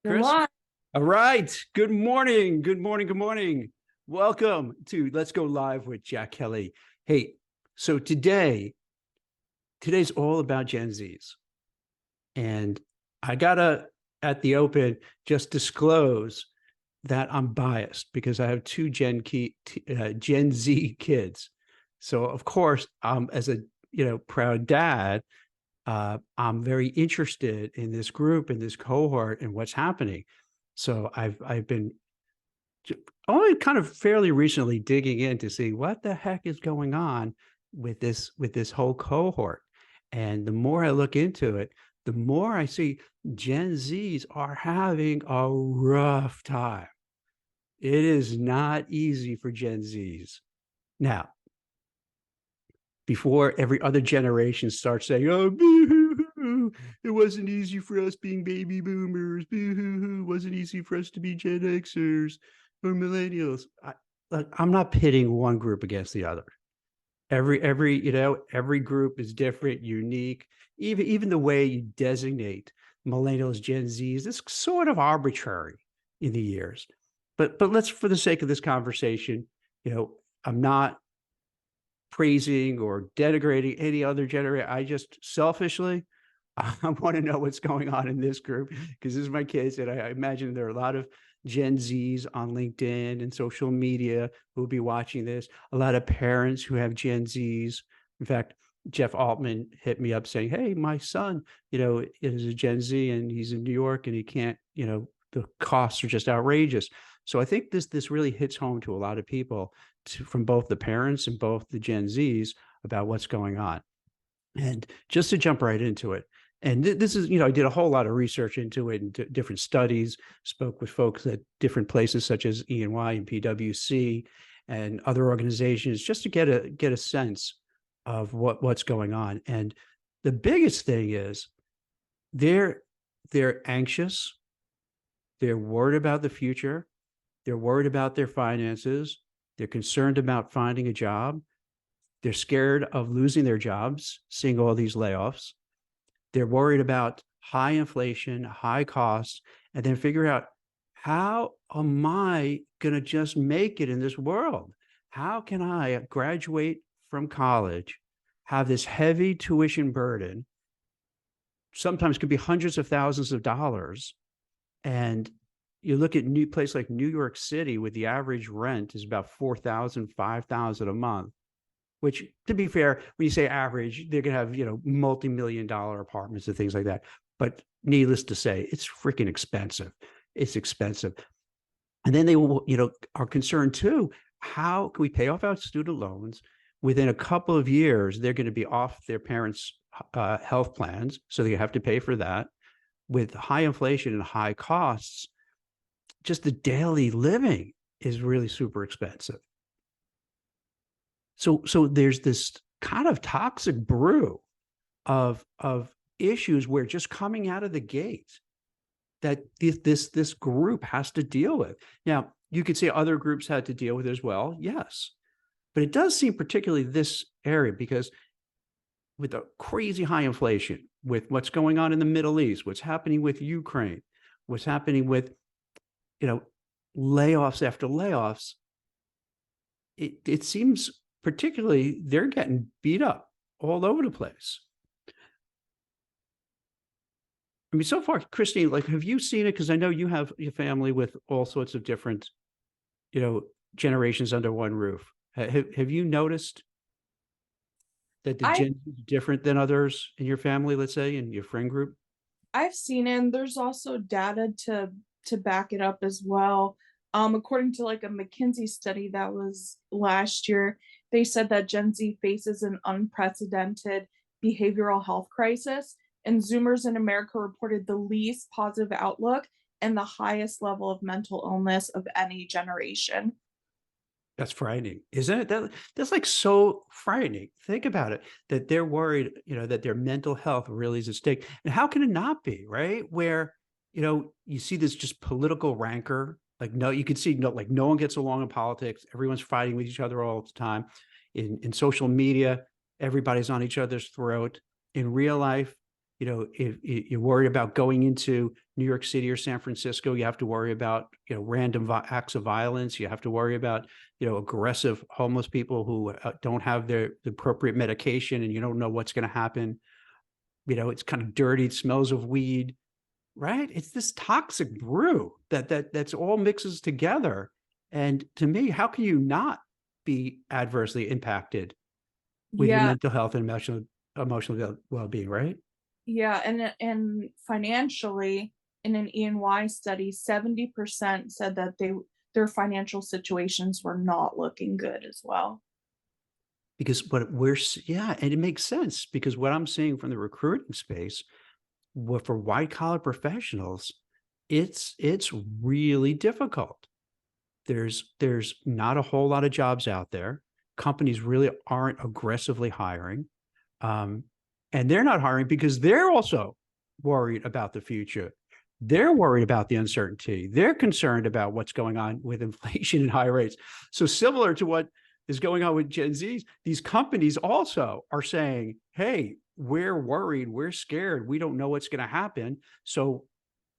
You're Chris? live. All right. Good morning. Good morning. Good morning. Welcome to Let's Go Live with Jack Kelly. Hey, so today's all about Gen Zs. And I gotta at the open just disclose that I'm biased because I have two Gen Z kids. So of course, as a proud dad, I'm very interested in this group, in this cohort, and what's happening. So I've been only kind of fairly recently digging in to see what the heck is going on with this whole cohort. And the more I look into it, the more I see Gen Zs are having a rough time. It is not easy for Gen Zs. Now, before every other generation starts saying, "Oh, boo-hoo-hoo. It wasn't easy for us being baby boomers. Boo-hoo-hoo. It wasn't easy for us to be Gen Xers or millennials." I'm not pitting one group against the other. Every group is different, unique. Even the way you designate millennials, Gen Zs, it's sort of arbitrary in the years. But let's, for the sake of this conversation, I'm not praising or denigrating any other generation. I just selfishly, I want to know what's going on in this group because this is my kids, and I imagine there are a lot of Gen Zs on LinkedIn and social media who will be watching this. A lot of parents who have Gen Zs. In fact, Jeff Altman hit me up saying, "Hey, my son, is a Gen Z and he's in New York and he can't, the costs are just outrageous." So I think this really hits home to a lot of people, from both the parents and both the Gen Zs, about what's going on. And just to jump right into it, and this is, I did a whole lot of research into it and different studies, spoke with folks at different places such as E&Y and PwC and other organizations just to get a sense of what's going on. And the biggest thing is they're anxious, they're worried about the future, they're worried about their finances, they're concerned about finding a job, they're scared of losing their jobs, seeing all these layoffs. They're worried about high inflation, high costs, and then figure out, how am I going to just make it in this world? How can I graduate from college, have this heavy tuition burden, sometimes could be hundreds of thousands of dollars, and you look at new place like New York City, with the average rent is about $4,000, $5,000 a month. Which, to be fair, when you say average, they're going to have, multi-million-dollar apartments and things like that. But needless to say, it's freaking expensive. It's expensive. And then they will, are concerned too, how can we pay off our student loans? Within a couple of years, they're going to be off their parents' health plans, so they have to pay for that. With high inflation and high costs, just the daily living is really super expensive. So there's this kind of toxic brew of issues where, just coming out of the gate, that this group has to deal with. Now, you could say other groups had to deal with it as well, yes, but it does seem particularly this area, because with the crazy high inflation, with what's going on in the Middle East, what's happening with Ukraine, what's happening with layoffs after layoffs, it seems particularly they're getting beat up all over the place. I mean, so far, Christine, have you seen it? Because I know you have your family with all sorts of different, generations under one roof. Have you noticed that the I Gen Z is different than others in your family, let's say, in your friend group? I've seen it, and there's also data to back it up as well. According to like a McKinsey study that was last year, they said that Gen Z faces an unprecedented behavioral health crisis, and Zoomers in America reported the least positive outlook and the highest level of mental illness of any generation. That's frightening, isn't it? That's like so frightening. Think about it, that they're worried, that their mental health really is at stake. And how can it not be, right? Where, you see this just political rancor. Like, no, you can see, no, like, no one gets along in politics. Everyone's fighting with each other all the time. In social media, everybody's on each other's throat. In real life, if you're worried about going into New York City or San Francisco, you have to worry about, random acts of violence. You have to worry about, aggressive homeless people who don't have the appropriate medication, and you don't know what's going to happen. It's kind of dirty, it smells of weed, right? It's this toxic brew that's all mixes together. And to me, how can you not be adversely impacted with your Yeah, mental health and emotional well-being, right? yeah, and financially, in an E&Y study, 70% said that their financial situations were not looking good as well. Because yeah, and it makes sense because what I'm seeing from the recruiting space, for white collar professionals, it's really difficult. There's not a whole lot of jobs out there. Companies really aren't aggressively hiring. Um, and they're not hiring because they're also worried about the future. They're worried about the uncertainty. They're concerned about what's going on with inflation and high rates. So similar to what is going on with Gen Zs, these companies also are saying, hey, we're worried, we're scared, we don't know what's going to happen. So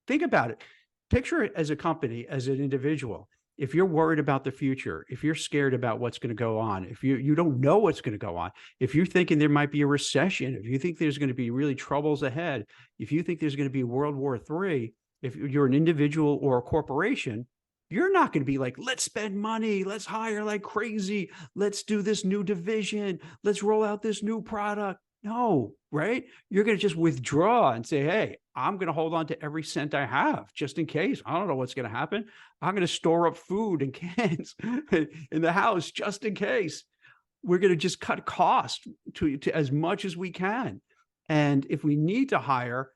think about it. Picture it as a company, as an individual. If you're worried about the future, if you're scared about what's going to go on, if you don't know what's going to go on, if you're thinking there might be a recession, if you think there's going to be really troubles ahead, if you think there's going to be World War III, if you're an individual or a corporation, you're not going to be like, let's spend money, let's hire like crazy, let's do this new division, let's roll out this new product. No, right? You're going to just withdraw and say, hey, I'm going to hold on to every cent I have just in case. I don't know what's going to happen. I'm going to store up food and cans in the house just in case. We're going to just cut costs to as much as we can. And if we need to hire,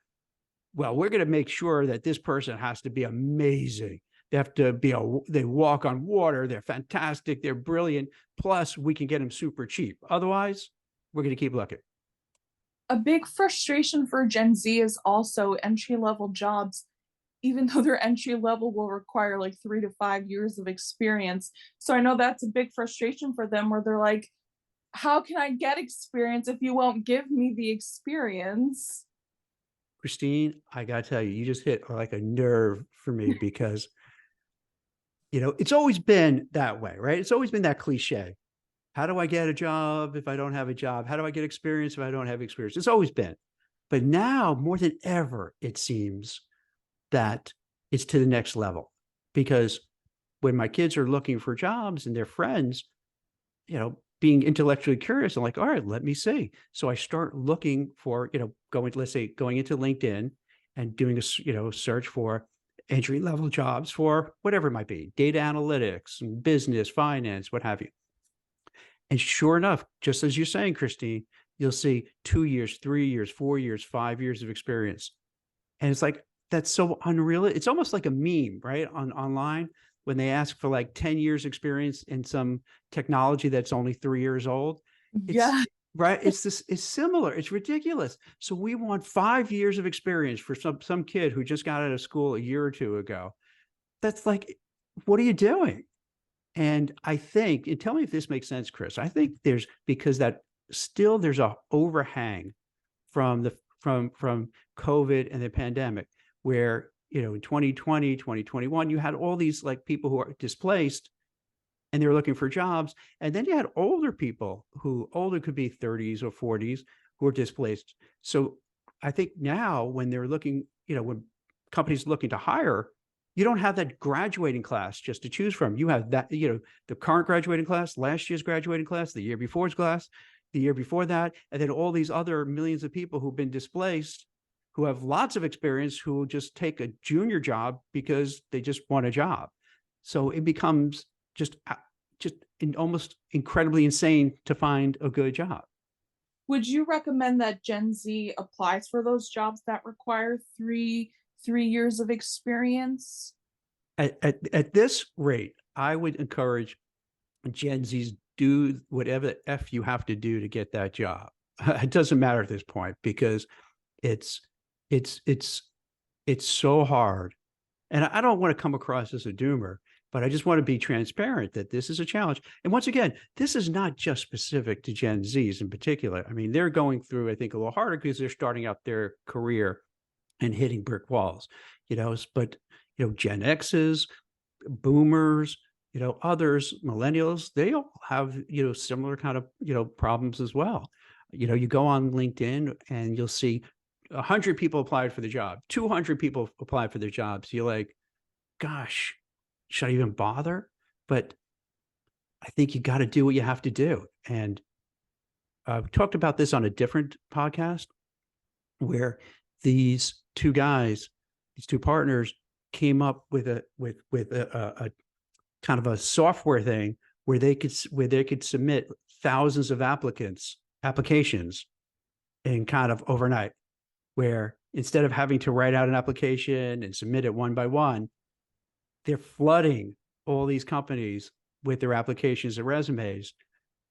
well, we're going to make sure that this person has to be amazing. They have to be they walk on water. They're fantastic. They're brilliant. Plus, we can get them super cheap. Otherwise, we're going to keep looking. A big frustration for Gen Z is also entry-level jobs, even though their entry level will require like 3 to 5 years of experience. So I know that's a big frustration for them where they're like, how can I get experience if you won't give me the experience? Christine, I got to tell you, you just hit like a nerve for me because, it's always been that way, right? It's always been that cliche. How do I get a job if I don't have a job? How do I get experience if I don't have experience? It's always been. But now, more than ever, it seems that it's to the next level. Because when my kids are looking for jobs and their friends, being intellectually curious, I'm like, all right, let me see. So I start looking for, let's say going into LinkedIn and doing a, search for entry level jobs for whatever it might be, data analytics, business, finance, what have you. And sure enough, just as you're saying, Christine, you'll see 2 years, 3 years, 4 years, 5 years of experience. And it's like, that's so unreal. It's almost like a meme, right? Online when they ask for like 10 years experience in some technology that's only 3 years old. It's Yeah. right. It's similar. It's ridiculous. So we want 5 years of experience for some kid who just got out of school a year or two ago. That's like, what are you doing? And I think, and tell me if this makes sense, Chris. I think because that still there's a overhang from COVID and the pandemic, where, in 2020, 2021, you had all these like people who are displaced and they were looking for jobs. And then you had older people older could be 30s or 40s, who are displaced. So I think now when they're looking, when companies are looking to hire, you don't have that graduating class just to choose from. You have that, the current graduating class, last year's graduating class, the year before's class, the year before that, and then all these other millions of people who've been displaced, who have lots of experience, who will just take a junior job because they just want a job. So it becomes just almost incredibly insane to find a good job. Would you recommend that Gen Z applies for those jobs that require three years of experience? At this rate, I would encourage Gen Z's do whatever the F you have to do to get that job. It doesn't matter at this point because it's it's so hard. And I don't want to come across as a doomer, But I just want to be transparent that this is a challenge. And once again, this is not just specific to Gen Zs in particular. I mean, they're going through, I think, a little harder because they're starting out their career and hitting brick walls, but, Gen X's, boomers, others, millennials, they all have, similar kind of, problems as well. You go on LinkedIn and you'll see 100 people applied for the job, 200 people applied for their jobs. You're like, gosh, should I even bother? But I think you got to do what you have to do. And I've talked about this on a different podcast where these two guys, these two partners came up with a kind of a software thing where they could submit thousands of applications in kind of overnight, where instead of having to write out an application and submit it one by one, they're flooding all these companies with their applications and resumes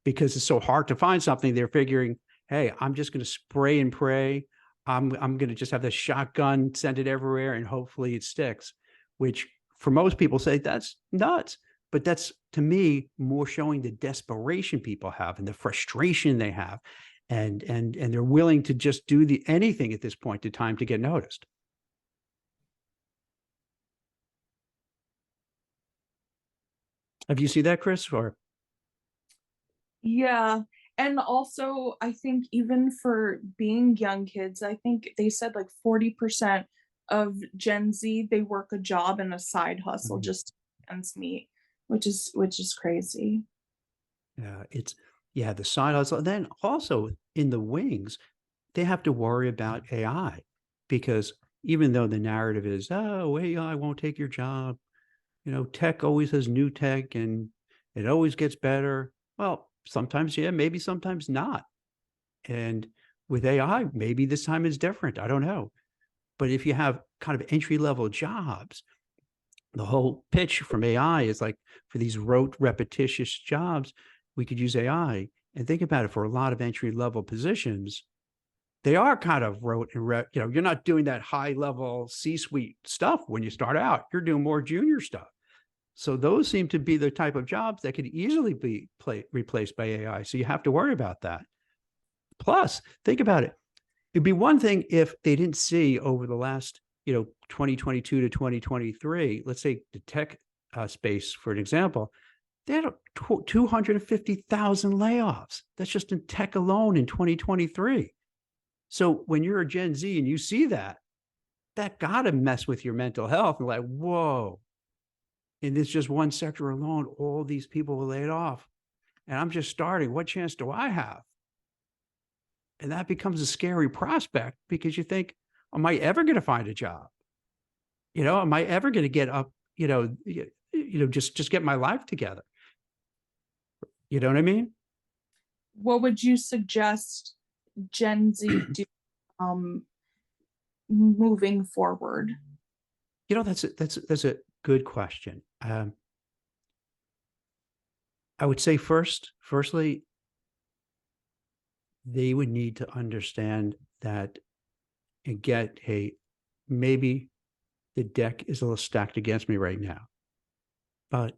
because it's so hard to find something. They're figuring, hey, I'm just going to spray and pray. I'm going to just have the shotgun, send it everywhere, and hopefully it sticks, which for most people say that's nuts. But that's, to me, more showing the desperation people have and the frustration they have. And they're willing to just do anything at this point in time to get noticed. Have you seen that, Chris? Or Yeah. And also, I think even for being young kids, I think they said like 40% of Gen Z, they work a job and a side hustle just to make ends meet, which is crazy. the side hustle. And then also in the wings, they have to worry about AI because even though the narrative is, oh, AI won't take your job, tech always has new tech and it always gets better. Well, sometimes, yeah, maybe sometimes not. And with AI, maybe this time is different. I don't know. But if you have kind of entry-level jobs, the whole pitch from AI is like, for these rote, repetitious jobs, we could use AI. And think about it, for a lot of entry-level positions, they are kind of rote and you're not doing that high-level C-suite stuff when you start out. You're doing more junior stuff. So those seem to be the type of jobs that could easily be replaced by AI. So you have to worry about that. Plus, think about it. It'd be one thing if they didn't see over the last, 2022 to 2023, let's say the tech space, for an example, they had 250,000 layoffs. That's just in tech alone in 2023. So when you're a Gen Z and you see that got to mess with your mental health and like, whoa, in this just one sector alone, all these people were laid off and I'm just starting. What chance do I have? And that becomes a scary prospect because you think, am I ever going to find a job? Am I ever going to get up, just get my life together? You know what I mean? What would you suggest Gen Z do moving forward? That's a good question. I would say firstly, they would need to understand that and get, hey, maybe the deck is a little stacked against me right now, but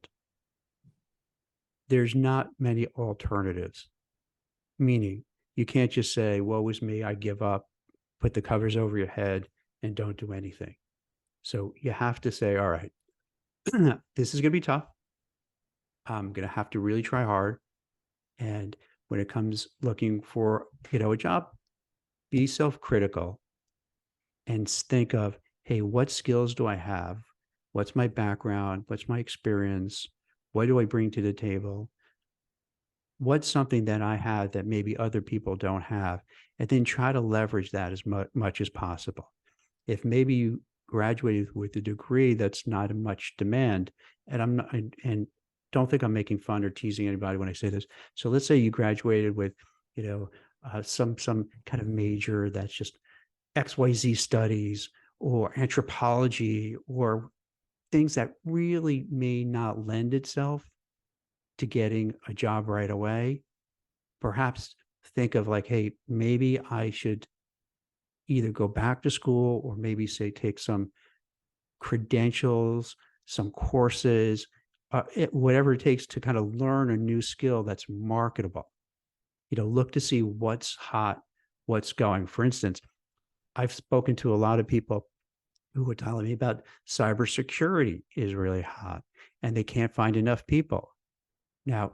there's not many alternatives. Meaning you can't just say, woe is me, I give up, put the covers over your head and don't do anything. So you have to say, all right, this is going to be tough. I'm going to have to really try hard. And when it comes looking for, a job, be self-critical and think of, hey, what skills do I have? What's my background? What's my experience? What do I bring to the table? What's something that I have that maybe other people don't have? And then try to leverage that as much as possible. If maybe you graduated with a degree that's not in much demand, and don't think I'm making fun or teasing anybody when I say this. So let's say you graduated with, some kind of major that's just XYZ studies or anthropology or things that really may not lend itself to getting a job right away. Perhaps think of like, hey, maybe I should either go back to school or maybe say take some credentials, some courses, whatever it takes to kind of learn a new skill that's marketable. Look to see what's hot, what's going. For instance, I've spoken to a lot of people who were telling me about cybersecurity is really hot and they can't find enough people. Now,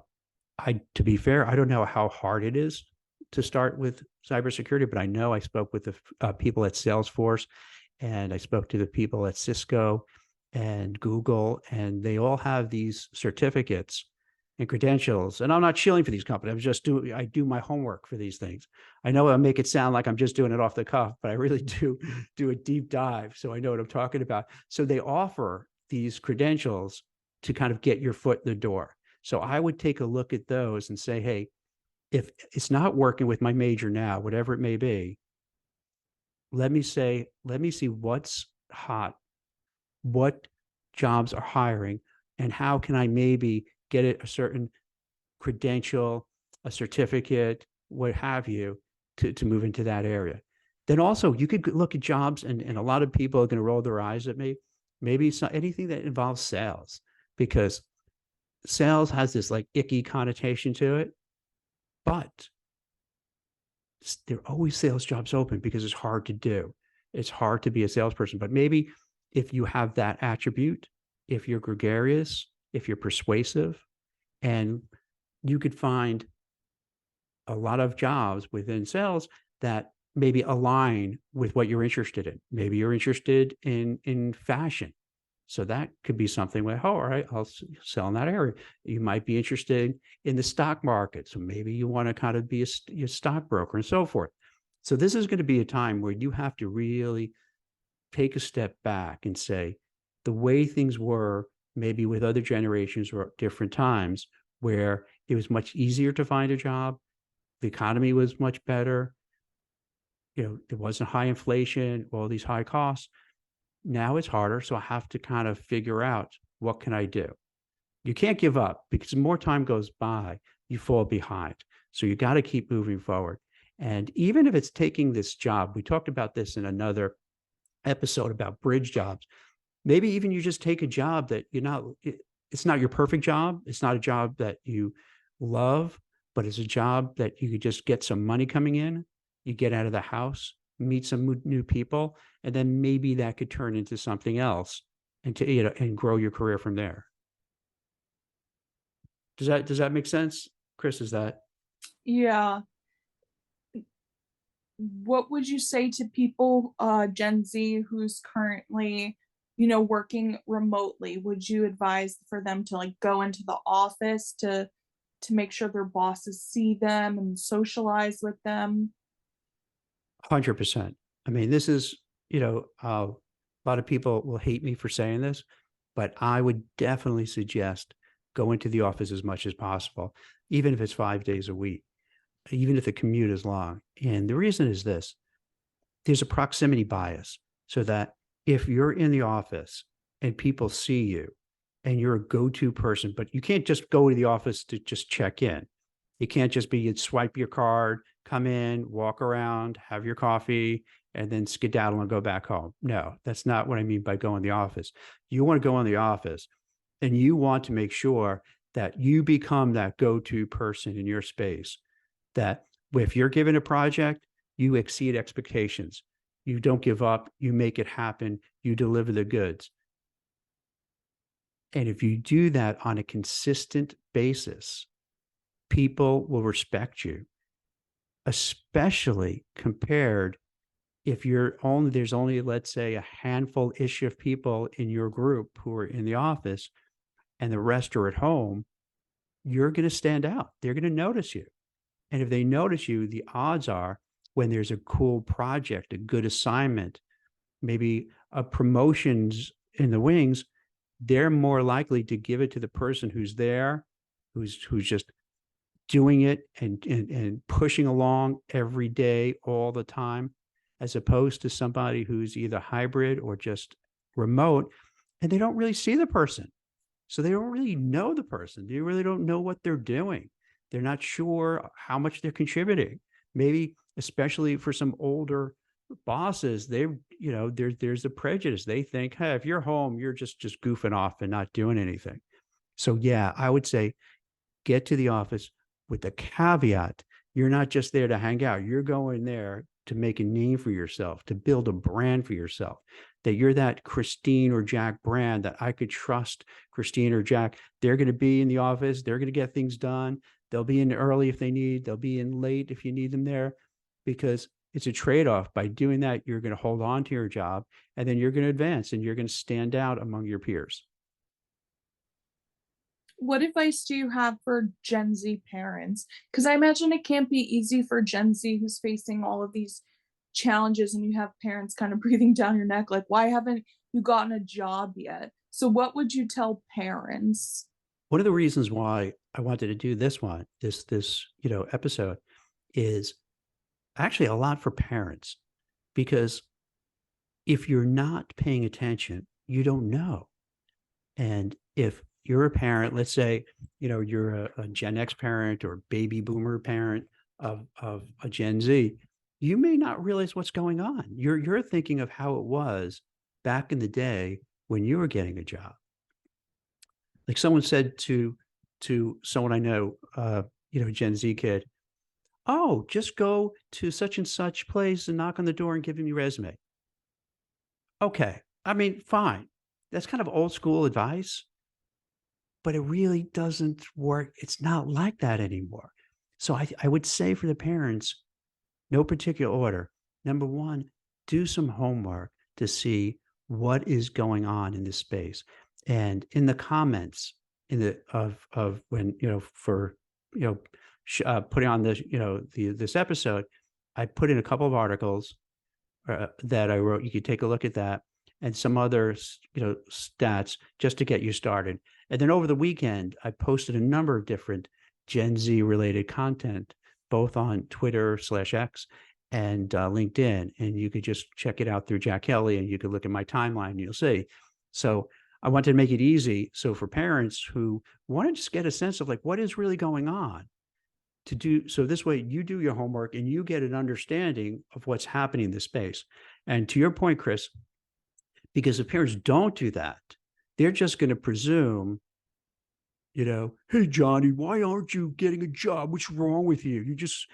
to be fair, I don't know how hard it is to start with cybersecurity, but I know I spoke with the people at Salesforce, and I spoke to the people at Cisco and Google, and they all have these certificates and credentials. And I'm not shilling for these companies. I do my homework for these things. I know I make it sound like I'm just doing it off the cuff, but I really do a deep dive. So I know what I'm talking about. So they offer these credentials to kind of get your foot in the door. So I would take a look at those and say, hey, if it's not working with my major now, whatever it may be, let me see what's hot, what jobs are hiring, and how can I maybe get a certain credential, a certificate, what have you, to move into that area. Then also you could look at jobs, and a lot of people are going to roll their eyes at me. Maybe it's not anything that involves sales, because sales has this like icky connotation to it, but there are always sales jobs open because it's hard to do. It's hard to be a salesperson, but maybe if you have that attribute, if you're gregarious, if you're persuasive, and you could find a lot of jobs within sales that maybe align with what you're interested in. Maybe you're interested in fashion. So that could be something where, oh, all right, I'll sell in that area. You might be interested in the stock market. So maybe you want to kind of be a stockbroker and so forth. So this is going to be a time where you have to really take a step back and say, the way things were maybe with other generations or different times, where it was much easier to find a job, the economy was much better, there wasn't high inflation, all these high costs. Now it's harder, so I have to kind of figure out, what can I do? You can't give up, because the more time goes by, you fall behind. So you got to keep moving forward. And even if it's taking this job, we talked about this in another episode about bridge jobs. Maybe even you just take a job that it's not your perfect job. It's not a job that you love, but it's a job that you could just get some money coming in. You get out of the house, meet some new people, and then maybe that could turn into something else, and and grow your career from there. Does that make sense, Chris? Is that? Yeah. What would you say to people, Gen Z, who's currently, working remotely? Would you advise for them to like go into the office to make sure their bosses see them and socialize with them? 100%. I mean, this is, a lot of people will hate me for saying this, but I would definitely suggest go into the office as much as possible, even if it's 5 days a week, even if the commute is long. And the reason is this: there's a proximity bias, so that if you're in the office and people see you and you're a go-to person, but you can't just go to the office to just check in. You can't just be, you'd swipe your card, come in, walk around, have your coffee, and then skedaddle and go back home. No, that's not what I mean by go in the office. You want to go in the office, and you want to make sure that you become that go-to person in your space, that if you're given a project, you exceed expectations. You don't give up, you make it happen, you deliver the goods. And if you do that on a consistent basis, people will respect you, especially compared if there's only, let's say, a handful-ish of people in your group who are in the office and the rest are at home. You're going to stand out. They're going to notice you. And if they notice you, the odds are, when there's a cool project, a good assignment, maybe a promotions in the wings, they're more likely to give it to the person who's there, who's just doing it and pushing along every day, all the time, as opposed to somebody who's either hybrid or just remote, and they don't really see the person. So they don't really know the person. They really don't know what they're doing. They're not sure how much they're contributing. Maybe, especially for some older bosses, there's a prejudice. They think, hey, if you're home, you're just goofing off and not doing anything. So yeah, I would say get to the office with the caveat you're not just there to hang out. You're going there to make a name for yourself, to build a brand for yourself, that you're that Christine or Jack brand that I could trust Christine or Jack. They're going to be in the office. They're going to get things done. They'll be in early if they need. They'll be in late if you need them there, because it's a trade-off. By doing that, you're going to hold on to your job, and then you're going to advance and you're going to stand out among your peers. What advice do you have for Gen Z parents? Because I imagine it can't be easy for Gen Z who's facing all of these challenges and you have parents kind of breathing down your neck, like, why haven't you gotten a job yet? So, what would you tell parents? One of the reasons why I wanted to do this episode is actually a lot for parents, because if you're not paying attention, you don't know. And if you're a parent, let's say, you're a Gen X parent or baby boomer parent of a Gen Z, you may not realize what's going on. You're thinking of how it was back in the day when you were getting a job. Like someone said to someone I know, Gen Z kid, oh, just go to such and such place and knock on the door and give him your resume. Okay. I mean, fine. That's kind of old school advice, but it really doesn't work. It's not like that anymore. So I would say for the parents, no particular order. Number one, do some homework to see what is going on in this space. And in the comments of when, for, putting on this, this episode, I put in a couple of articles that I wrote. You could take a look at that and some other, stats just to get you started. And then over the weekend, I posted a number of different Gen Z related content, both on Twitter/X and LinkedIn. And you could just check it out through Jack Kelly and you could look at my timeline and you'll see. So I wanted to make it easy. So for parents who want to just get a sense of like what is really going on, to do so this way, you do your homework and you get an understanding of what's happening in this space. And to your point, Chris, because if parents don't do that, they're just going to presume, hey, Johnny, why aren't you getting a job? What's wrong with you? You're just,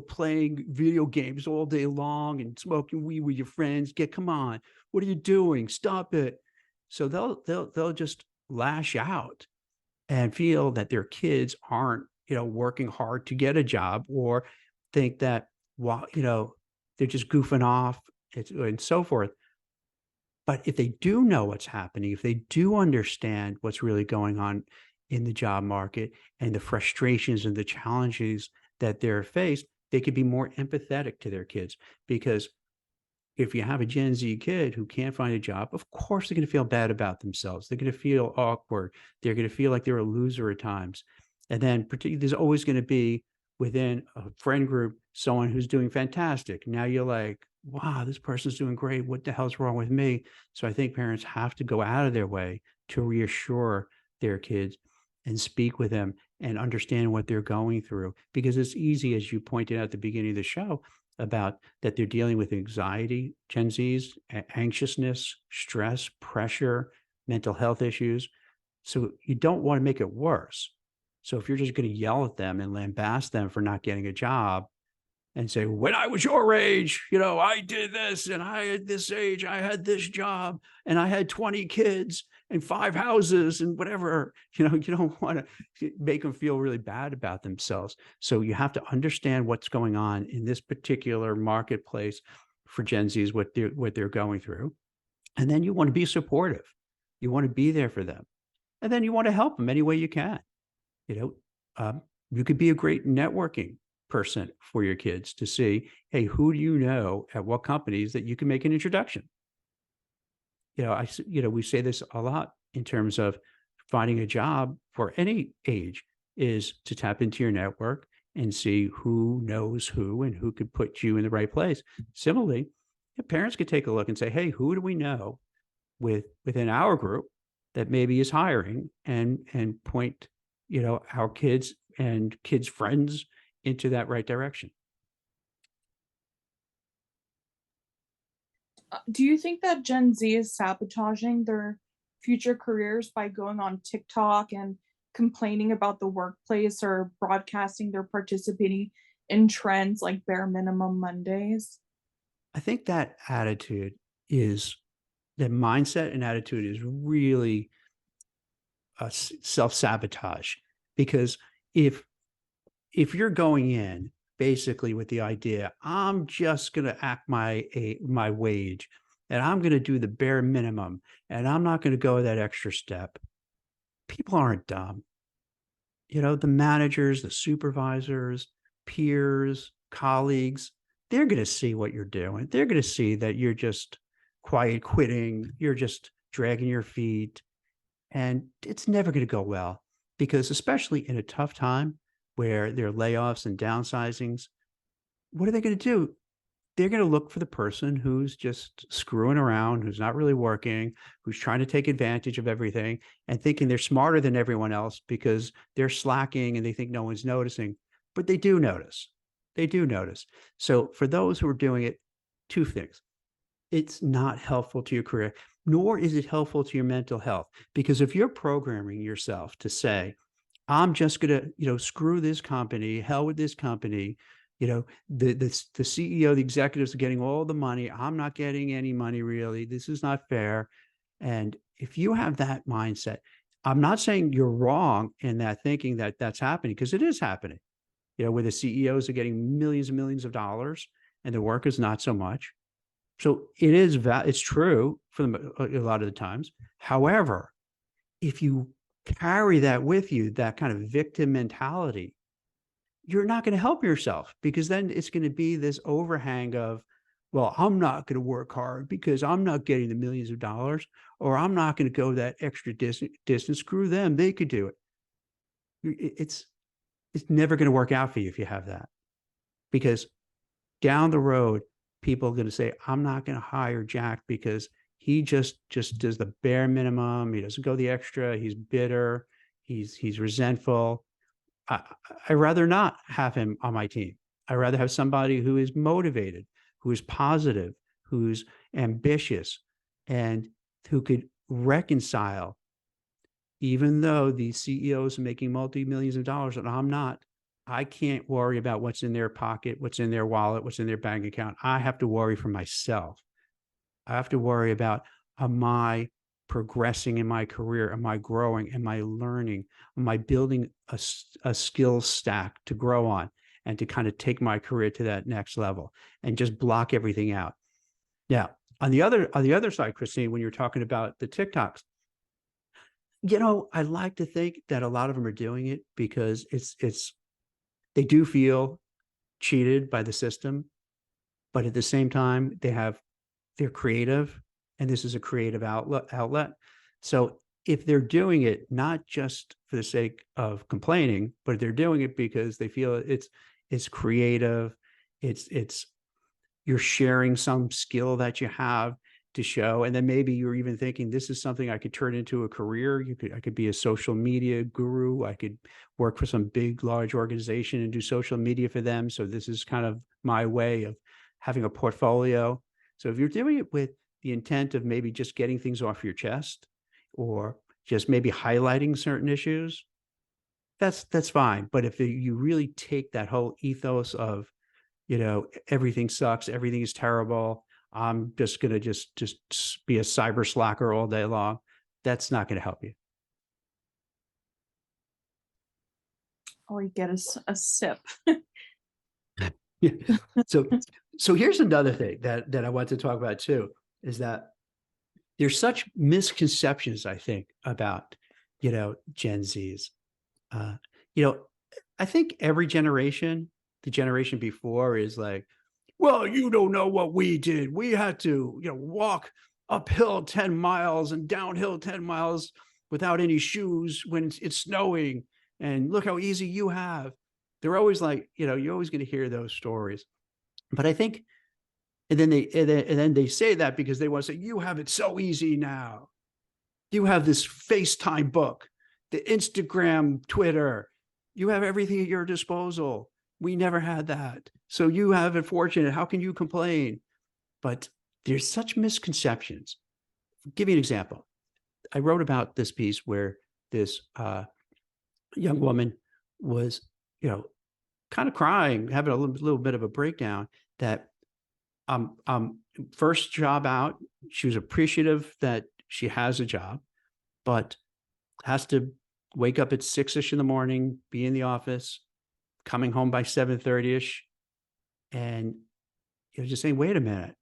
playing video games all day long and smoking weed with your friends. Come on. What are you doing? Stop it. So they'll just lash out and feel that their kids aren't, working hard to get a job, or think that, well, they're just goofing off and so forth. But if they do know what's happening, if they do understand what's really going on in the job market and the frustrations and the challenges that they're faced, they could be more empathetic to their kids. Because if you have a Gen Z kid who can't find a job, of course they're going to feel bad about themselves. They're going to feel awkward. They're going to feel like they're a loser at times. And then particularly, there's always going to be within a friend group someone who's doing fantastic. Now you're like, wow, this person's doing great. What the hell's wrong with me? So I think parents have to go out of their way to reassure their kids and speak with them and understand what they're going through. Because it's easy, as you pointed out at the beginning of the show, about that they're dealing with anxiety, Gen Zs, anxiousness, stress, pressure, mental health issues. So you don't want to make it worse. So if you're just going to yell at them and lambast them for not getting a job and say, when I was your age, I did this, and I at this age, I had this job and I had 20 kids and 5 houses and whatever, you don't want to make them feel really bad about themselves. So you have to understand what's going on in this particular marketplace for Gen Zs, what they're going through. And then you want to be supportive. You want to be there for them. And then you want to help them any way you can. You could be a great networking person for your kids to see, hey, who do you know at what companies that you can make an introduction? We say this a lot in terms of finding a job for any age, is to tap into your network and see who knows who and who could put you in the right place. Similarly, parents could take a look and say, hey, who do we know within our group that maybe is hiring, and point, our kids and kids' friends into that right direction. Do you think that Gen Z is sabotaging their future careers by going on TikTok and complaining about the workplace or broadcasting they're participating in trends like bare minimum Mondays. I think that attitude is that mindset and attitude is really self-sabotage, because if you're going in basically with the idea, I'm just going to act my wage, and I'm going to do the bare minimum, and I'm not going to go that extra step. People aren't dumb. The managers, the supervisors, peers, colleagues, they're going to see what you're doing. They're going to see that you're just quiet quitting. You're just dragging your feet, and it's never going to go well, because especially in a tough time where there are layoffs and downsizings, what are they going to do? They're going to look for the person who's just screwing around, who's not really working, who's trying to take advantage of everything and thinking they're smarter than everyone else because they're slacking and they think no one's noticing. But they do notice. They do notice. So for those who are doing it, two things. It's not helpful to your career, nor is it helpful to your mental health. Because if you're programming yourself to say, I'm just going to, screw this company, hell with this company, the CEO, the executives are getting all the money. I'm not getting any money, really. This is not fair. And if you have that mindset, I'm not saying you're wrong in that thinking that that's happening, because it is happening, where the CEOs are getting millions and millions of dollars and the workers not so much. So it's true for them a lot of the times. However, if you carry that with you, that kind of victim mentality, you're not going to help yourself, because then it's going to be this overhang of, well, I'm not going to work hard because I'm not getting the millions of dollars, or I'm not going to go that extra distance. Screw them. They could do it. It's never going to work out for you if you have that, because down the road, people are going to say, I'm not going to hire Jack because he just does the bare minimum. He doesn't go the extra. He's bitter. He's resentful. I'd rather not have him on my team. I'd rather have somebody who is motivated, who is positive, who's ambitious, and who could reconcile, even though the CEOs are making multi-millions of dollars and I'm not. I can't worry about what's in their pocket, what's in their wallet, what's in their bank account. I have to worry for myself. I have to worry about, am I progressing in my career? Am I growing? Am I learning? Am I building a skill stack to grow on and to kind of take my career to that next level, and just block everything out? Now, on the other side, Christine, when you're talking about the TikToks, I like to think that a lot of them are doing it because they do feel cheated by the system, but at the same time, they're creative, and this is a creative outlet. So if they're doing it not just for the sake of complaining, but they're doing it because they feel it's creative, it's you're sharing some skill that you have to show, and then maybe you're even thinking, this is something I could turn into a career. I could be a social media guru. I could work for some big, large organization and do social media for them. So this is kind of my way of having a portfolio. So if you're doing it with the intent of maybe just getting things off your chest, or just maybe highlighting certain issues, that's fine. But if you really take that whole ethos of, everything sucks, everything is terrible, I'm just going to just be a cyber slacker all day long, that's not going to help you. Or you get a sip. Yeah. So here's another thing that I want to talk about too, is that there's such misconceptions, I think, about, Gen Zs. I think every generation, the generation before, is like, well, you don't know what we did. We had to, walk uphill 10 miles and downhill 10 miles without any shoes when it's snowing. And look how easy you have. They're always like, you're always going to hear those stories. But I think, and then they say that because they want to say, you have it so easy now. You have this FaceTime book, the Instagram, Twitter. You have everything at your disposal. We never had that. So you have it fortunate. How can you complain? But there's such misconceptions. I'll give you an example. I wrote about this piece where this young woman was, you know, kind of crying, having a little bit of a breakdown that first job out, she was appreciative that she has a job, but has to wake up at 6-ish in the morning, be in the office, coming home by 7:30-ish, and just saying, wait a minute.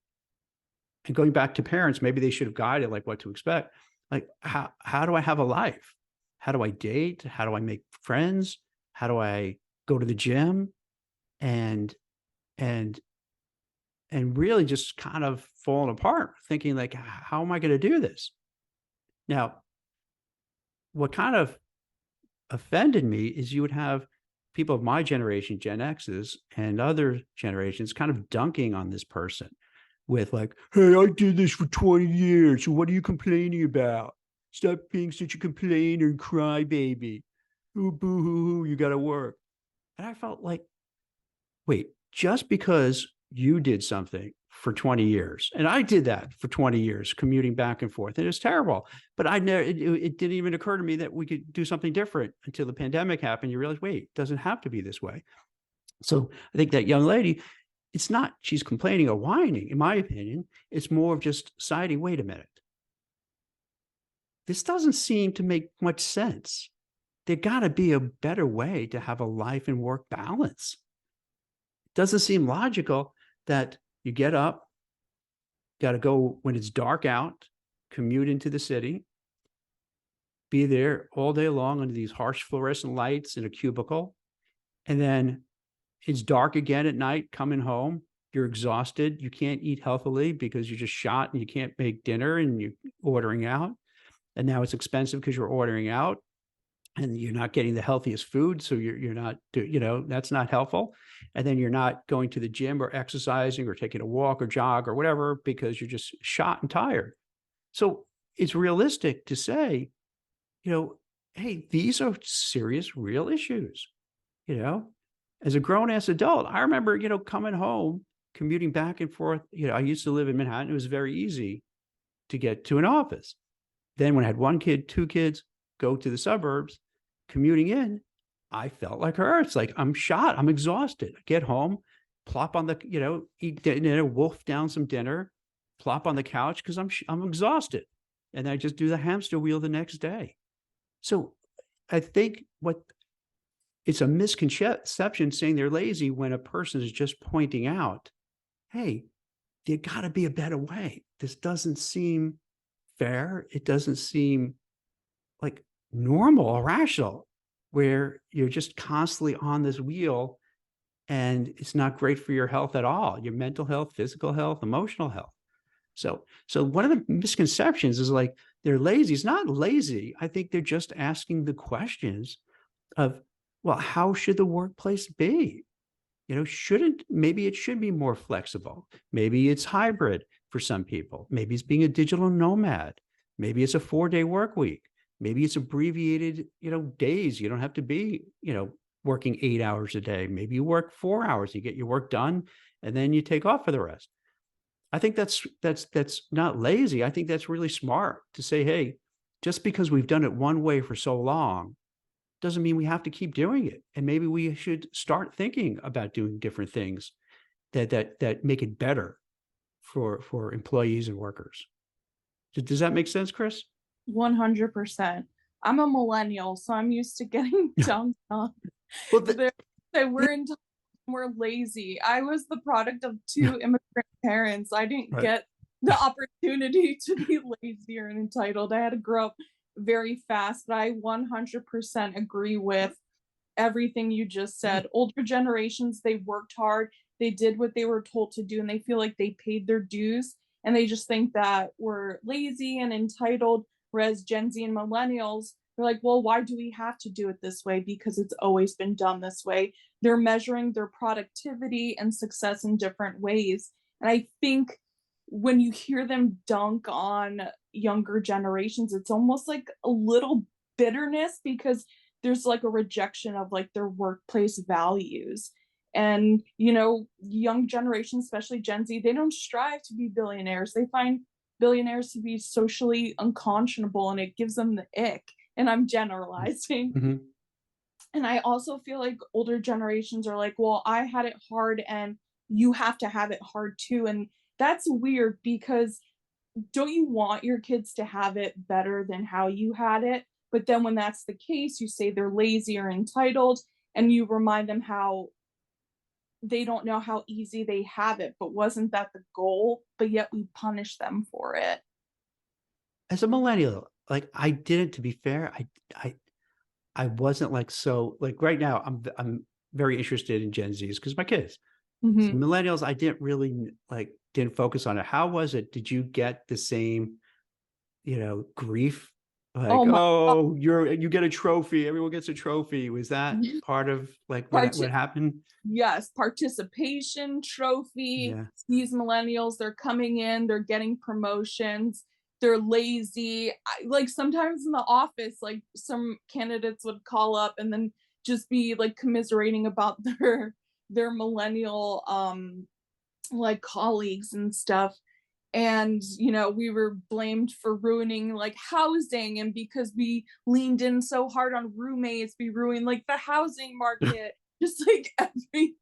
And going back to parents, maybe they should have guided like what to expect. Like, how do I have a life? How do I date? How do I make friends? How do I go to the gym? And and and really just kind of falling apart, thinking like, how am I going to do this? Now, what kind of offended me is you would have people of my generation, Gen X's, and other generations kind of dunking on this person with like, hey, I did this for 20 years. So what are you complaining about? Stop being such a complainer and crybaby. Ooh, boo hoo hoo, you got to work. And I felt like, wait, just because you did something for 20 years, and I did that for 20 years, commuting back and forth, and it's terrible. But I never, it didn't even occur to me that we could do something different until the pandemic happened. You realize, wait, it doesn't have to be this way. So I think that young lady, it's not she's complaining or whining, in my opinion. It's more of just citing, wait a minute, this doesn't seem to make much sense. There got to be a better way to have a life and work balance. It doesn't seem logical that you get up, got to go when it's dark out, commute into the city, be there all day long under these harsh fluorescent lights in a cubicle, and then it's dark again at night, coming home, you're exhausted, you can't eat healthily because you're just shot and you can't make dinner and you're ordering out. And now it's expensive because you're ordering out and you're not getting the healthiest food. So you're not, that's not helpful. And then you're not going to the gym or exercising or taking a walk or jog or whatever, because you're just shot and tired. So it's realistic to say, hey, these are serious, real issues, as a grown-ass adult. I remember, coming home, commuting back and forth. I used to live in Manhattan. It was very easy to get to an office. Then when I had one kid, two kids, go to the suburbs, commuting in, I felt like her. It's like, I'm shot. I'm exhausted. I get home, plop on the, eat dinner, wolf down some dinner, plop on the couch because I'm exhausted. And I just do the hamster wheel the next day. So I think it's a misconception saying they're lazy when a person is just pointing out, hey, there got to be a better way. This doesn't seem fair. It doesn't seem like normal or rational, where you're just constantly on this wheel and it's not great for your health at all, your mental health, physical health, emotional health. So one of the misconceptions is like they're lazy. It's not lazy. I think they're just asking the questions of, well, how should the workplace be? Maybe it should be more flexible. Maybe it's hybrid for some people. Maybe it's being a digital nomad. Maybe it's a 4-day work week. Maybe it's abbreviated, days. You don't have to be, working 8 hours a day. Maybe you work 4 hours, you get your work done, and then you take off for the rest. I think that's not lazy. I think that's really smart to say, hey, just because we've done it one way for so long doesn't mean we have to keep doing it. And maybe we should start thinking about doing different things that make it better for employees and workers. Does that make sense, Chris? 100%. I'm a millennial, so I'm used to getting dunked on. Well, we're lazy. I was the product of 2 immigrant parents. I didn't get the opportunity to be lazy or entitled. I had to grow up very fast, but I 100% agree with everything you just said. Older generations, they worked hard, they did what they were told to do, and they feel like they paid their dues, and they just think that we're lazy and entitled. Whereas Gen Z and millennials, they're like, well, why do we have to do it this way? Because it's always been done this way. They're measuring their productivity and success in different ways. And I think when you hear them dunk on younger generations, it's almost like a little bitterness, because there's like a rejection of like their workplace values. And young generations, especially Gen Z, they don't strive to be billionaires. They find billionaires to be socially unconscionable, and it gives them the ick. And I'm generalizing. Mm-hmm. And I also feel like older generations are like, well, I had it hard and you have to have it hard too. And that's weird because don't you want your kids to have it better than how you had it? But then when that's the case, you say they're lazy or entitled, and you remind them how they don't know how easy they have it, but wasn't that the goal? But yet we punish them for it. As a millennial, like I didn't, to be fair, I wasn't like so like right now I'm very interested in Gen Zs because my kids. So Mhm. millennials, I didn't really like didn't focus on it. How was it? Did you get the same, grief? Like, Oh my god. oh, you get a trophy. Everyone gets a trophy. Was that part of like what Parti happened? Yes, participation trophy. Yeah. These millennials, they're coming in, they're getting promotions, they're lazy. Like sometimes in the office, like some candidates would call up and then just be like commiserating about their millennial like colleagues and stuff. And we were blamed for ruining like housing, and because we leaned in so hard on roommates, we ruined like the housing market, just like everything.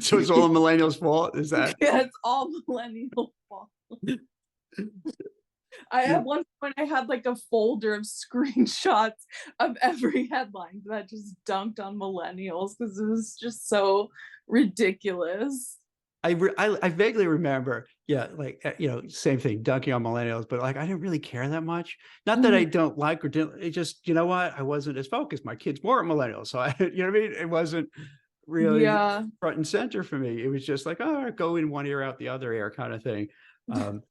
So it's all the millennials' fault. Is that? Yeah, it's all millennial fault. I Yeah. at one point I had like a folder of screenshots of every headline that just dunked on millennials because it was just so ridiculous. I vaguely remember, yeah, like same thing, dunking on millennials, but like I didn't really care that much. Not that I Mhm. don't like or didn't. It just, you know what, I wasn't as focused. My kids weren't millennials, so I, you know what I mean. It wasn't really Yeah. front and center for me. It was just like, oh, go in one ear out the other ear kind of thing. Um,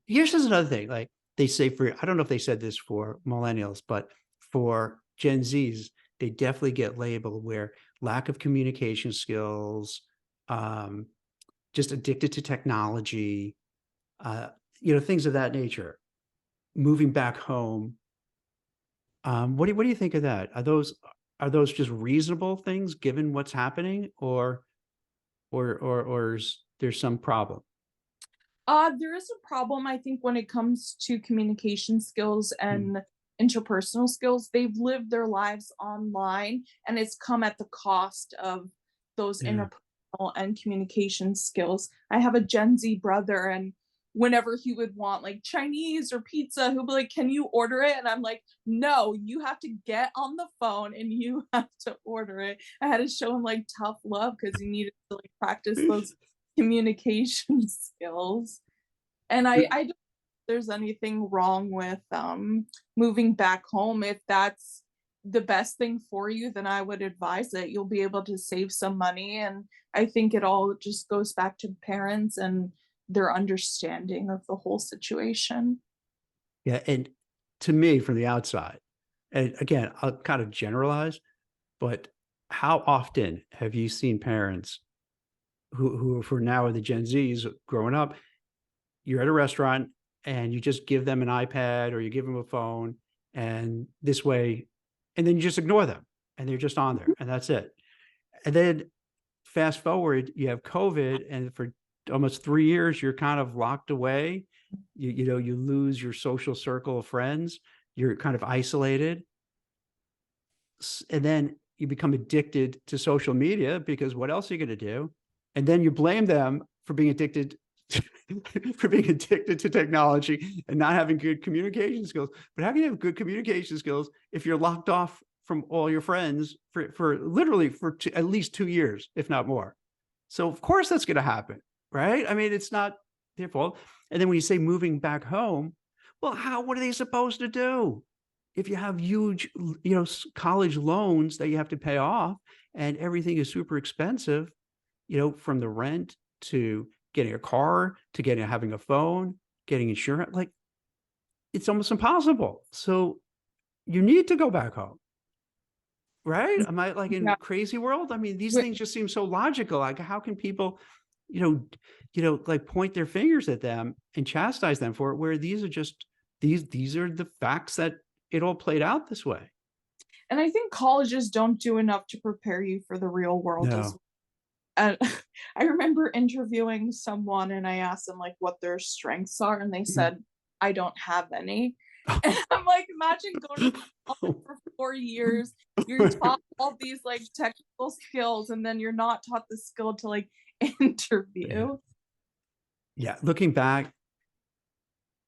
Here's just another thing. Like they say for, I don't know if they said this for millennials, but for Gen Zs, they definitely get labeled where lack of communication skills, um, just addicted to technology, uh, things of that nature. Moving back home. What do you think of that? Are those just reasonable things given what's happening, or is there some problem? There is a problem, I think, when it comes to communication skills Hmm. and interpersonal skills. They've lived their lives online, and it's come at the cost of those Yeah. interpersonal and communication skills. I have a Gen Z brother, and whenever he would want like Chinese or pizza, he'll be like, "Can you order it?" And I'm like, "No, you have to get on the phone and you have to order it." I had to show him like tough love because he needed to like practice those communication skills. And I don't think there's anything wrong with moving back home. If that's the best thing for you, then I would advise it. You'll be able to save some money. And I think it all just goes back to parents and their understanding of the whole situation. Yeah, and to me, from the outside, and again, I'll kind of generalize, but how often have you seen parents who for now are the Gen Zs growing up, you're at a restaurant and you just give them an iPad or you give them a phone, and this way, and then you just ignore them and they're just on there and that's it. And then fast forward, you have COVID, and for almost 3 years, you're kind of locked away. You lose your social circle of friends. You're kind of isolated, and then you become addicted to social media because what else are you going to do? And then you blame them for being addicted for being addicted to technology and not having good communication skills. But how can you have good communication skills if you're locked off from all your friends for literally for at least 2 years, if not more? So of course that's going to happen, right? I mean, it's not their fault. And then when you say moving back home, well, what are they supposed to do? If you have huge, college loans that you have to pay off and everything is super expensive, from the rent to getting a car to having a phone, getting insurance, like it's almost impossible. So you need to go back home, right? Am I like in Yeah. crazy world? I mean, these Wh- things just seem so logical. Like, how can people, you know, like point their fingers at them and chastise them for it? Where these are just these are the facts that it all played out this way. And I think colleges don't do enough to prepare you for the real world as No. well. And I remember interviewing someone and I asked them like what their strengths are, and they Mm. said, I don't have any. And I'm like, imagine going to college for 4 years, you're taught all these like technical skills, and then you're not taught the skill to like Yeah. interview. Yeah. Looking back,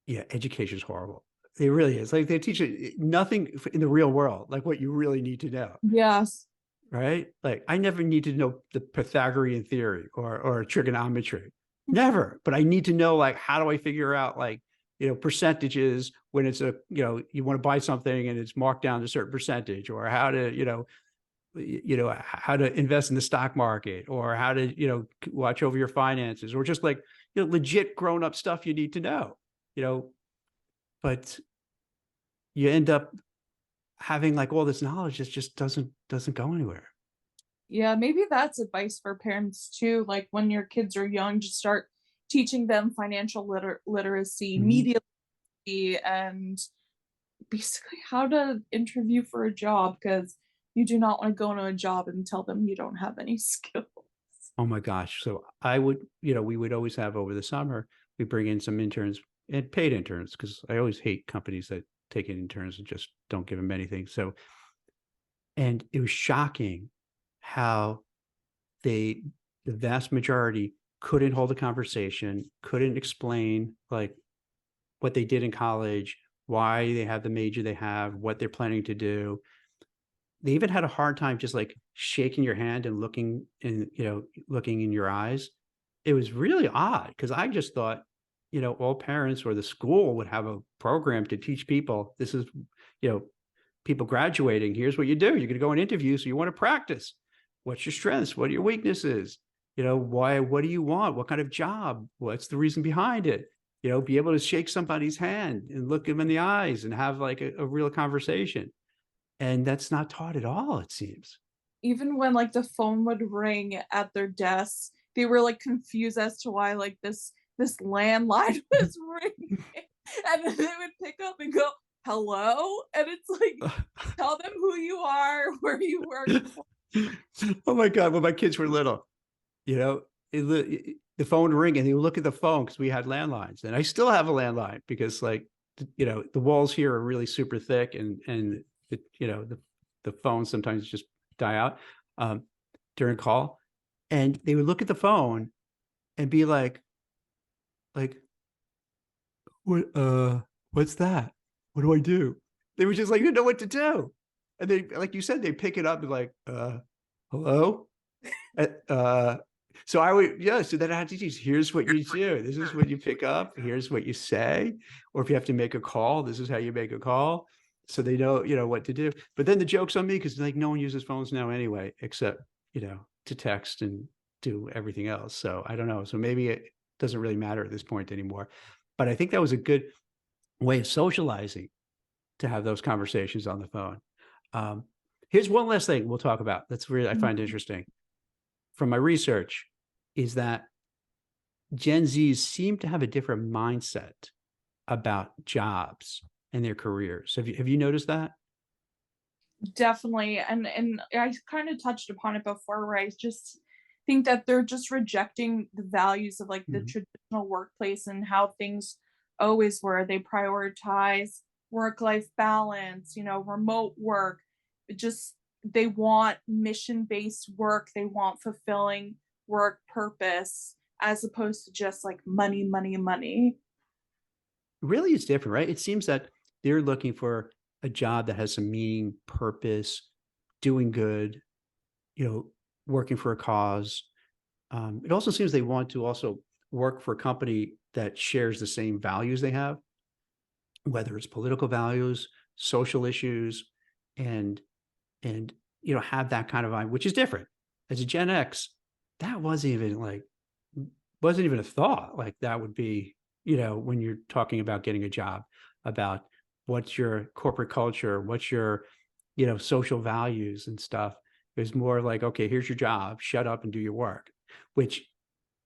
yeah, education is horrible. It really is. Like they teach you nothing in the real world, like what you really need to know. Yes. Right? Like I never need to know the Pythagorean theory or trigonometry. Never. But I need to know like how do I figure out like, percentages when it's you want to buy something and it's marked down to a certain percentage, or how to, how to invest in the stock market, or how to, watch over your finances, or just like, legit grown up stuff you need to know, you know, but you end up having like all this knowledge that just doesn't go anywhere. Yeah, maybe that's advice for parents too. Like when your kids are young, just start teaching them financial literacy, Mhm. media literacy, and basically how to interview for a job, because you do not want to go into a job and tell them you don't have any skills. Oh my gosh. So I would, we would always have over the summer, we bring in some interns and paid interns, because I always hate companies that take in interns and just don't give them anything. So, and it was shocking how they, the vast majority couldn't hold a conversation, couldn't explain like what they did in college, why they have the major they have, what they're planning to do. They even had a hard time just like shaking your hand and looking in your eyes. It was really odd because I just thought, all parents or the school would have a program to teach people. This is, you know, people graduating. Here's what you do. You're going to go on interviews. So you want to practice. What's your strengths? What are your weaknesses? Why, what do you want? What kind of job? What's the reason behind it? Be able to shake somebody's hand and look them in the eyes and have like a real conversation. And that's not taught at all, it seems. Even when like the phone would ring at their desks, they were like confused as to why like this landline was ringing. And then they would pick up and go, hello? And it's like, tell them who you are, where you work for. Oh my God, when my kids were little, you know, the phone would ring and they would look at the phone because we had landlines. And I still have a landline because like, the walls here are really super thick, and the phones sometimes just die out during call. And they would look at the phone and be like, what, what's that? What do I do? They were just like, didn't know what to do. And they, like you said, they pick it up and like, hello? Uh, uh, so I would, yeah, so then I had to teach, here's what you do. This is what you pick up. Here's what you say. Or if you have to make a call, this is how you make a call. So they know, what to do. But then the joke's on me because like no one uses phones now anyway, except, to text and do everything else. So I don't know. So maybe it doesn't really matter at this point anymore. But I think that was a good way of socializing, to have those conversations on the phone. Um, Here's one last thing we'll talk about that's really I find interesting from my research, is that Gen Zs seem to have a different mindset about jobs and their careers. Have you noticed that? Definitely. And I kind of touched upon it before, where I just think that they're just rejecting the values of like the Mhm. traditional workplace and how things always were. They prioritize work-life balance, remote work. It just they want mission-based work, they want fulfilling work purpose, as opposed to just like money, money, money. Really, it's different, right? It seems that they're looking for a job that has some meaning, purpose, doing good, you know, working for a cause. It also seems they want to also work for a company that shares the same values they have, whether it's political values, social issues, and and have that kind of vibe, which is different. As a Gen X, that wasn't even a thought. Like that would be, when you're talking about getting a job, about what's your corporate culture, what's your, social values and stuff. It was more like, okay, here's your job, shut up and do your work, which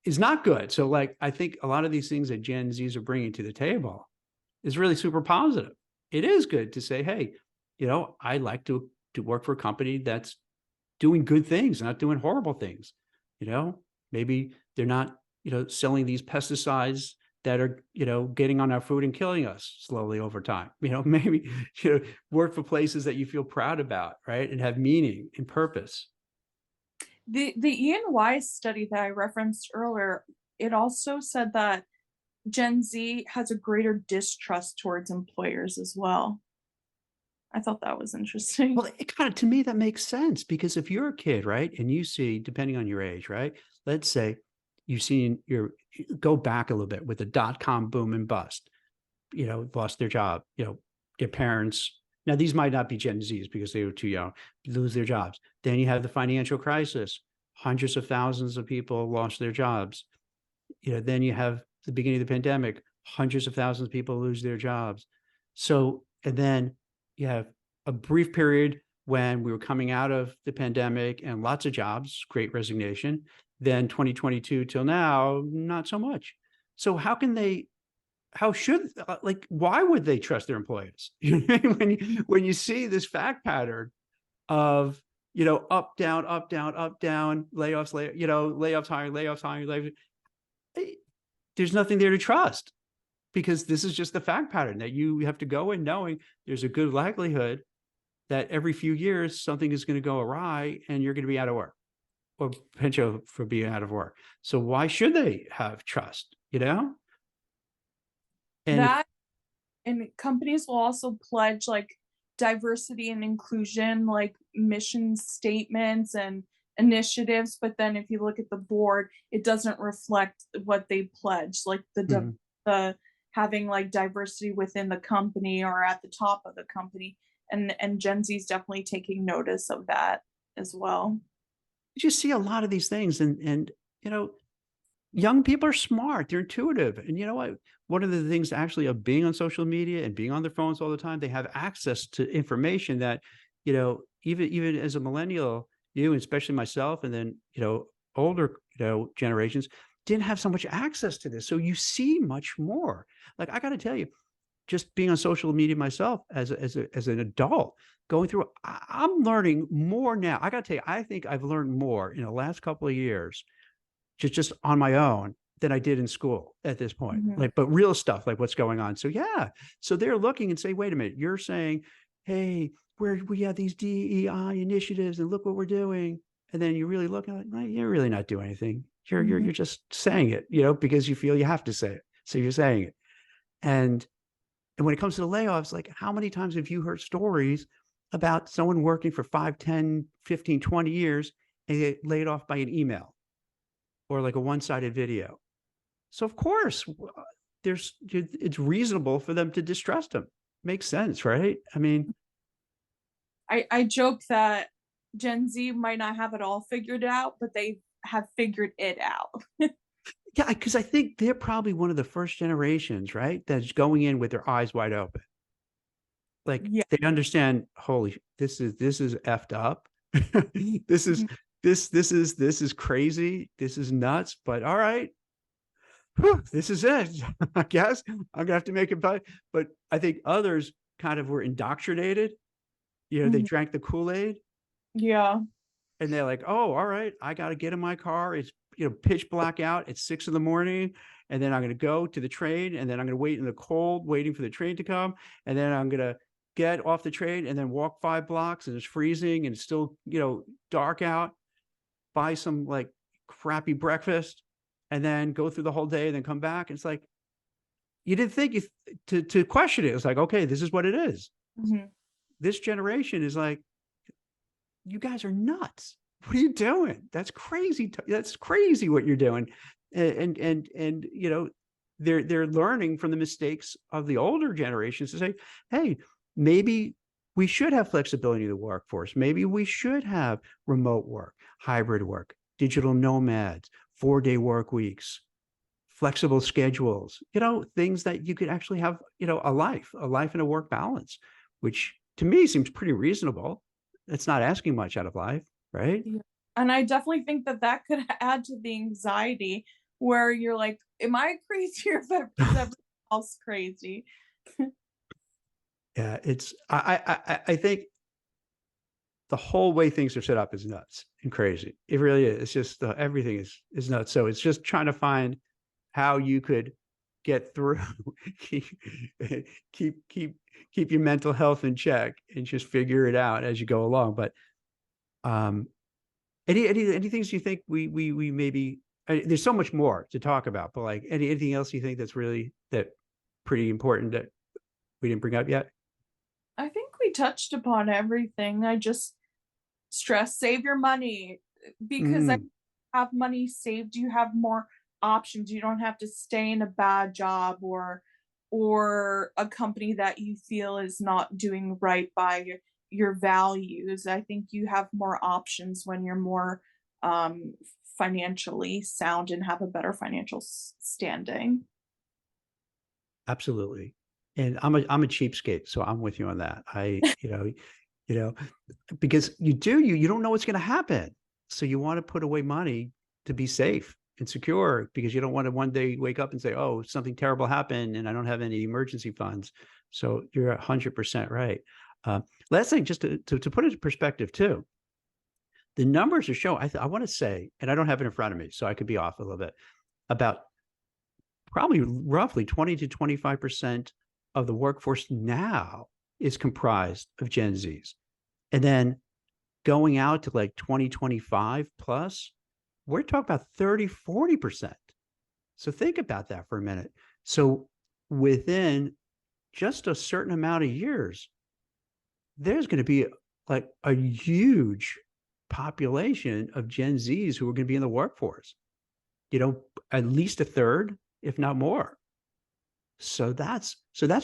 is not good. So like, I think a lot of these things that Gen Zs are bringing to the table is really super positive. It is good to say, hey, I like to work for a company that's doing good things, not doing horrible things. Maybe they're not, selling these pesticides that are, getting on our food and killing us slowly over time. Maybe, work for places that you feel proud about, right? And have meaning and purpose. The EY study that I referenced earlier, it also said that Gen Z has a greater distrust towards employers as well. I thought that was interesting. Well, it kind of, to me, that makes sense because if you're a kid, right, and you see, depending on your age, right, let's say you've seen go back a little bit with the dot-com boom and bust, lost their job, their parents. Now, these might not be Gen Zs because they were too young, lose their jobs. Then you have the financial crisis. Hundreds of thousands of people lost their jobs. Then you have the beginning of the pandemic. Hundreds of thousands of people lose their jobs. So, and then you have a brief period when we were coming out of the pandemic and lots of jobs, great resignation. Then 2022 till now, not so much. So why would they trust their employers? When you see this fact pattern of, up, down, up, down, up, down, layoffs, layoffs, hiring, layoffs. There's nothing there to trust because this is just the fact pattern that you have to go in knowing there's a good likelihood that every few years something is going to go awry and you're going to be out of work or potential for being out of work. So why should they have trust, And That and companies will also pledge like diversity and inclusion, like mission statements and initiatives. But then if you look at the board, it doesn't reflect what they pledged, like the having like diversity within the company or at the top of the company. And Gen Z is definitely taking notice of that as well. you just see a lot of these things and young people are smart, they're intuitive. And you know what? One of the things actually of being on social media and being on their phones all the time, they have access to information that, even as a millennial, you, and especially myself, and then, older, generations didn't have so much access to this. So you see much more. Like I got to tell you, just being on social media myself as an adult, going through, I'm learning more now. I got to tell you, I think I've learned more in the last couple of years just on my own than I did in school at this point. But real stuff like what's going on. So yeah, so they're looking and say, wait a minute, you're saying, hey, we have these DEI initiatives and look what we're doing. And then you really look at it, like, you're really not doing anything. You're just saying it, because you feel you have to say it. So you're saying it. And when it comes to the layoffs, like how many times have you heard stories about someone working for 5, 10, 15, 20 years and get laid off by an email or like a one-sided video? So of course it's reasonable for them to distrust them. Makes sense, right? I mean, I joke that Gen Z might not have it all figured out, but they have figured it out. yeah, because I think they're probably one of the first generations, right? That's going in with their eyes wide open. Like Yeah. they understand, holy, this is effed up. this is crazy. This is nuts, but all right. Whew, this is it. I guess I'm gonna have to make it. But I think others kind of were indoctrinated. They drank the Kool-Aid. Yeah. And they're like, oh, all right, I got to get in my car. It's, pitch black out. It's 6 a.m. And then I'm going to go to the train. And then I'm going to wait in the cold, waiting for the train to come. And then I'm going to get off the train and then walk 5 blocks and it's freezing and it's still, dark out, buy some like crappy breakfast and then go through the whole day and then come back. It's like, you didn't think to question it. It's like, okay, this is what it is. This generation is like, you guys are nuts. What are you doing? That's crazy. That's crazy what you're doing. And they're learning from the mistakes of the older generations to say, hey, maybe we should have flexibility in the workforce. Maybe we should have remote work, hybrid work, digital nomads, 4-day work weeks, flexible schedules, things that you could actually have, a life and a work balance, which to me seems pretty reasonable. It's not asking much out of life, right? Yeah. And I definitely think that could add to the anxiety where you're like, am I crazy or is everyone else crazy? Yeah, I think the whole way things are set up is nuts and crazy. It really is. It's just everything is nuts. So it's just trying to find how you could get through, keep, keep keep your mental health in check and just figure it out as you go along. But um, any things you think we maybe there's so much more to talk about, but like anything else you think that's really that pretty important that we didn't bring up yet? I think we touched upon everything. I just stress save your money because I Mm, have money saved, you have more options. You don't have to stay in a bad job or a company that you feel is not doing right by your values. I think you have more options when you're more um financially sound and have a better financial standing. absolutely. And I'm a cheapskate, so I'm with you on that. You know, because you don't know what's going to happen. So you want to put away money to be safe and secure because you don't want to one day wake up and say, oh, something terrible happened and I don't have any emergency funds. So you're 100% right. Uh, Last thing, just to put it in perspective too, the numbers are showing, I want to say, and I don't have it in front of me, so I could be off a little bit, about probably roughly 20 to 25% of the workforce now is comprised of Gen Zs. And then going out to like 2025 plus, we're talking about 30-40%. So think about that for a minute. So within just a certain amount of years, there's going to be like a huge population of Gen Zs who are going to be in the workforce, at least a third, if not more. So that's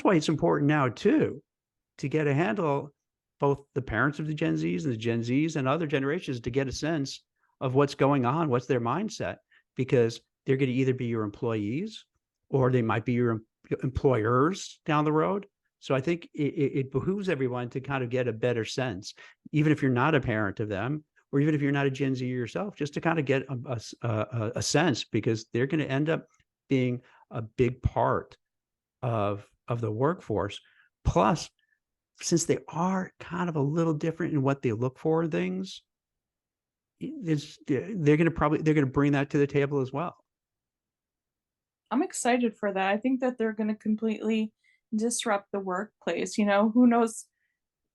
why it's important now too to get a handle, both the parents of the Gen Zs and the Gen Zs and other generations, to get a sense of what's going on, what's their mindset, because they're going to either be your employees or they might be your employers down the road. So I think it behooves everyone to kind of get a better sense, even if you're not a parent of them, or even if you're not a Gen Z yourself, just to kind of get a sense, because they're going to end up being a big part of the workforce. Plus, since they are kind of a little different in what they look for in things, they're going to bring that to the table as well. I'm excited for that. I think that they're going to completely disrupt the workplace. Who knows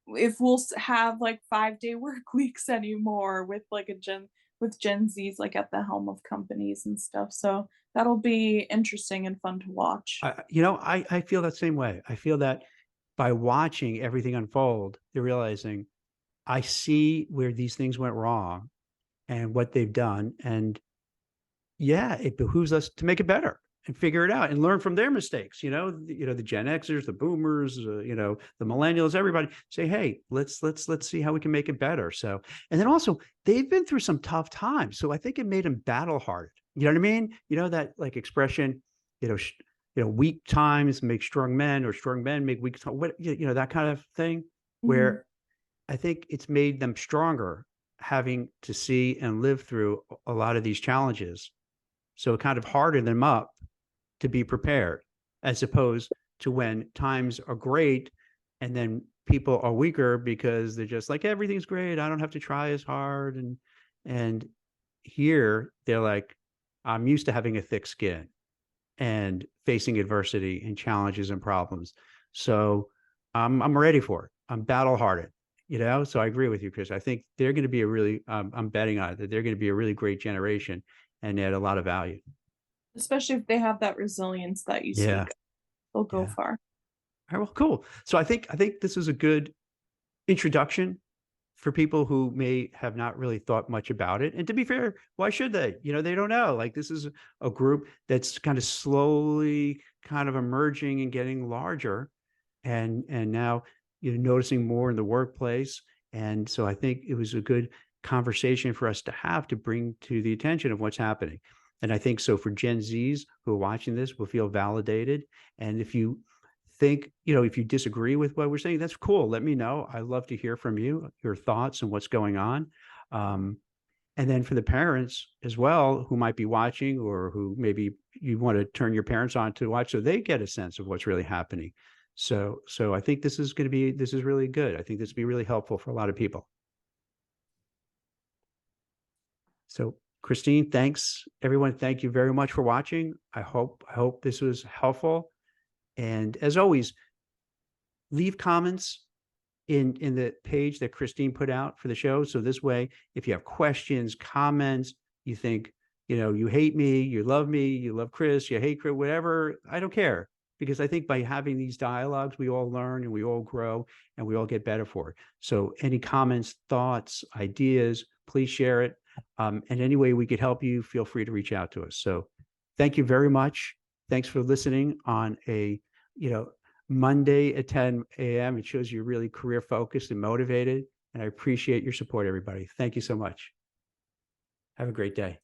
if we'll have like 5-day work weeks anymore with like Gen Zs like at the helm of companies and stuff. So that'll be interesting and fun to watch. I feel that same way. I feel that by watching everything unfold, they're realizing I see where these things went wrong and what they've done. And yeah, it behooves us to make it better and figure it out and learn from their mistakes. The Gen Xers, the Boomers, the Millennials, everybody say, hey, let's see how we can make it better. So, and then also they've been through some tough times, so I think it made them battle hardened. You know what I mean? That like expression, weak times make strong men, or strong men make weak times. That kind of thing, Mhm. where I think it's made them stronger, having to see and live through a lot of these challenges. So it kind of hardened them up to be prepared, as opposed to when times are great and then people are weaker because they're just like, everything's great, I don't have to try as hard. And here they're like, I'm used to having a thick skin and facing adversity and challenges and problems. So I'm ready for it. I'm battle hardened. So I agree with you, Chris. I think they're going to be I'm betting on it, that they're going to be a really great generation and add a lot of value. Especially if they have that resilience that you Yeah. speak of, they'll go Yeah. far. All right, well, cool. So I think this is a good introduction for people who may have not really thought much about it. And to be fair, why should they? They don't know. Like, this is a group that's kind of slowly kind of emerging and getting larger, and now noticing more in the workplace. And so I think it was a good conversation for us to have, to bring to the attention of what's happening. And I think so for Gen Zs who are watching this will feel validated. And if you disagree with what we're saying, that's cool. Let me know. I love to hear from you, your thoughts and what's going on. Um, and then for the parents as well, who might be watching, or who maybe you want to turn your parents on to watch, so they get a sense of what's really happening. So I think this is really good. I think this will be really helpful for a lot of people. So Christine, thanks. Everyone, thank you very much for watching. I hope this was helpful. And as always, leave comments in the page that Christine put out for the show. So this way, if you have questions, comments, you think, you hate me, you love Chris, you hate Chris, whatever, I don't care. Because I think by having these dialogues, we all learn and we all grow and we all get better for it. So any comments, thoughts, ideas, please share it. And any way we could help you, feel free to reach out to us. So thank you very much. Thanks for listening on a, Monday at 10 a.m. It shows you're really career focused and motivated. And I appreciate your support, everybody. Thank you so much. Have a great day.